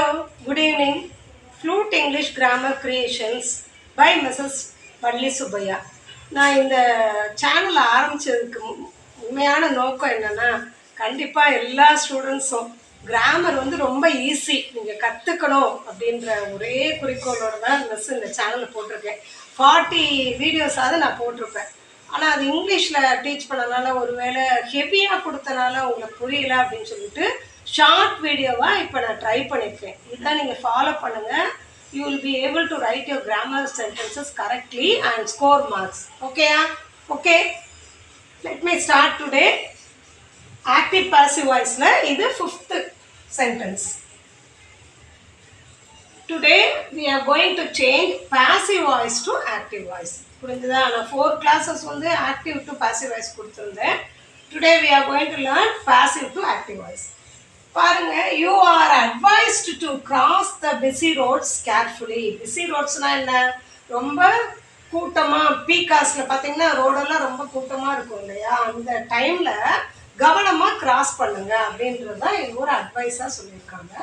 Hello, good evening. Flute English Grammar Creations by Mrs. Palli Subaya. நான் இந்த சேனலை ஆரம்பித்ததுக்கு உண்மையான நோக்கம் என்னென்னா, கண்டிப்பாக எல்லா ஸ்டூடெண்ட்ஸும் கிராமர் வந்து ரொம்ப ஈஸி, நீங்கள் கற்றுக்கணும் அப்படின்ற ஒரே குறிக்கோளோடு தான் மிஸ் இந்த சேனலை போட்டிருக்கேன். 40 வீடியோஸாவது நான் போட்டிருப்பேன். ஆனால் அது இங்கிலீஷில் டீச் பண்ணனால ஒருவேளை ஹெவியாக கொடுத்தனால உங்களுக்கு புரியல அப்படின்னு சொல்லிட்டு ஷார்ட் வீடியோவாக இப்போ நான் ட்ரை பண்ணியிருக்கேன். இதான் நீங்கள் ஃபாலோ பண்ணுங்கள். You will be able to write your grammar sentences correctly and score marks. Okay? Okay. Let me start today. Active passive voice la idu 5th sentence. Today we are going to change passive voice to active voice. புரிஞ்சுதா? நான் 4 classes வந்து active to passive voice கொடுத்திருந்தேன். Today we are going to learn passive to active voice. பாருங்க, you are advised to cross the busy roads carefully. busy roadsனா என்ன? ரொம்ப கூட்டமாக பீகாஸில் பார்த்தீங்கன்னா ரோடெல்லாம் ரொம்ப கூட்டமாக இருக்கும் இல்லையா? அந்த டைமில் கவனமாக கிராஸ் பண்ணுங்க அப்படின்றது தான் இது ஒரு அட்வைஸாக சொல்லியிருக்காங்க.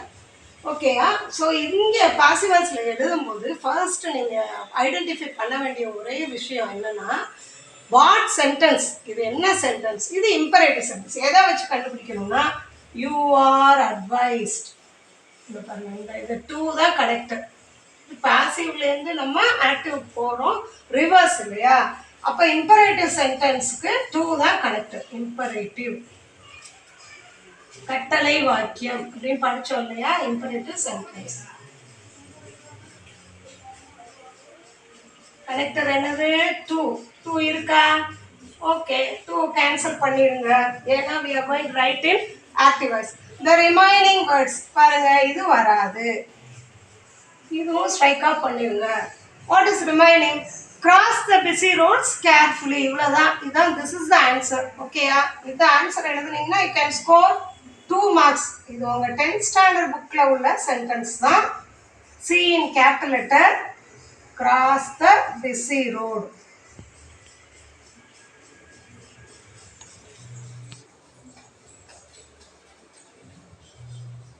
ஓகேயா? ஸோ இங்கே பாசிவல்ஸில் எழுதும்போது ஃபர்ஸ்ட் நீங்கள் ஐடென்டிஃபை பண்ண வேண்டிய ஒரே விஷயம் என்னென்னா, வாட் சென்டென்ஸ், இது என்ன சென்டென்ஸ், இது இம்பரேட்டிவ் சென்டென்ஸ். எதை வச்சு கண்டுபிடிக்கணும்னா, you are advised. இது 2 தான் கனெக்டட். பாசிவ்லேருந்து நம்ம ஆக்டிவ் போகிறோம், ரிவர்ஸ் இல்லையா? அப்போ இம்பரேட்டிவ் சென்டென்ஸுக்கு 2 தான் கனெக்டட். இம்பரேட்டிவ் கட்டளை வாக்கியம் அப்படின்னு படித்தோம் இல்லையா? இம்பரேட்டிவ் சென்டென்ஸ் கனெக்டர் என்னது? 2 இருக்கா? ஓகே, 2 கேன்சல் பண்ணிடுங்க. ஏன்னா we are going to write in active voice. The remaining words பாருங்க, இது வராது, இதுவும் ஸ்ட்ரைக் ஆஃப் பண்ணிடுங்க. What is remaining? Cross the busy roads carefully. இவ்வளோதான். இதுதான், this is the answer. ஓகேயா? இந்த answer எழுதுனீங்கன்னா you can score 2 marks. இது உங்கள் 10th ஸ்டாண்டர்ட் புக்கில் உள்ள சென்டென்ஸ் தான். C in capital letter, cross the busy road.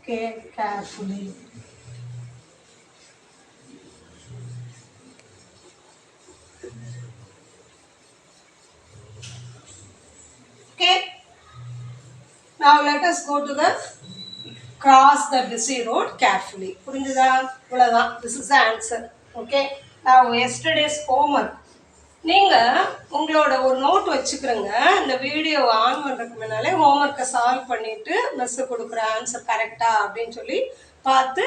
Okay, carefully. Okay. Now let us go to the cross the busy road carefully. புரிஞ்சுதா? இவ்வளவுதான். This is the answer. Okay. Now yesterday's homework. நீங்கள் உங்களோட ஒரு note வச்சுக்கிறோங்க. இந்த video on பண்ணுறதுக்கு முன்னாலே ஹோம்ஒர்க்கை solve பண்ணிவிட்டு miss கொடுக்குற ஆன்சர் கரெக்டா அப்படின்னு சொல்லி பார்த்து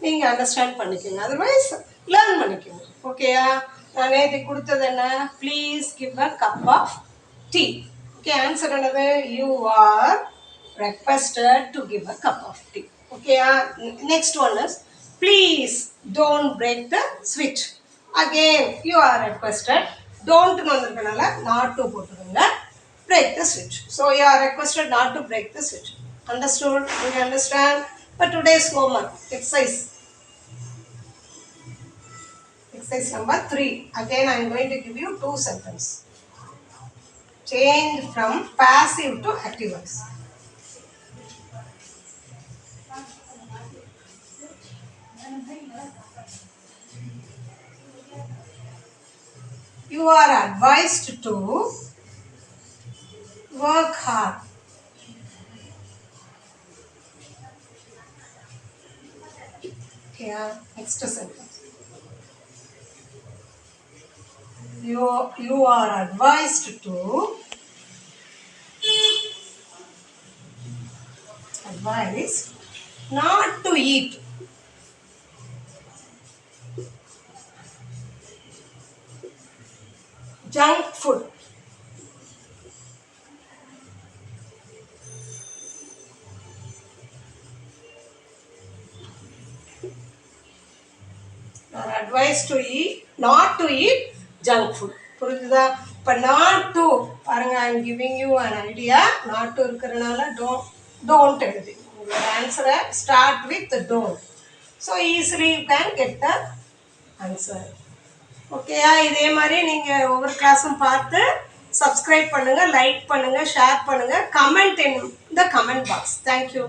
நீங்கள் அண்டர்ஸ்டாண்ட் பண்ணிக்கோங்க. அதர்வைஸ் லேர்ன் பண்ணிக்கோங்க. ஓகேயா? நான் நேற்று கொடுத்தது என்ன? Please give a cup of tea. Okay, answer என்னது? You are requested to give a cup of tea. ஓகேயா? Next one is please don't break the ஸ்விட்ச். Again you are requested. Don't வந்திருக்கனால not to போட்டுருங்க. Break the switch. So you are requested not to break the switch. Understood? Do you understand? But today's homework exercise number 3. Again I am going to give you 2 sentences. Change from passive to active voice. You are advised to work hard. Yeah, next sentence. You are advised to not to eat junk food. You are advised to not to eat junk food. புரியுதா? இப்போ not to பாருங்க, I am giving you an idea. not to இருக்கிறனால don't எழுதி உங்களோட ஆன்சரை start with don't. So easily you can get the answer. ஓகேயா? இதே மாதிரி நீங்கள் ஒவ்வொரு கிளாஸும் பார்த்து சப்ஸ்கிரைப் பண்ணுங்கள், லைக் பண்ணுங்கள், ஷேர் பண்ணுங்கள், comment in the comment box. Thank you.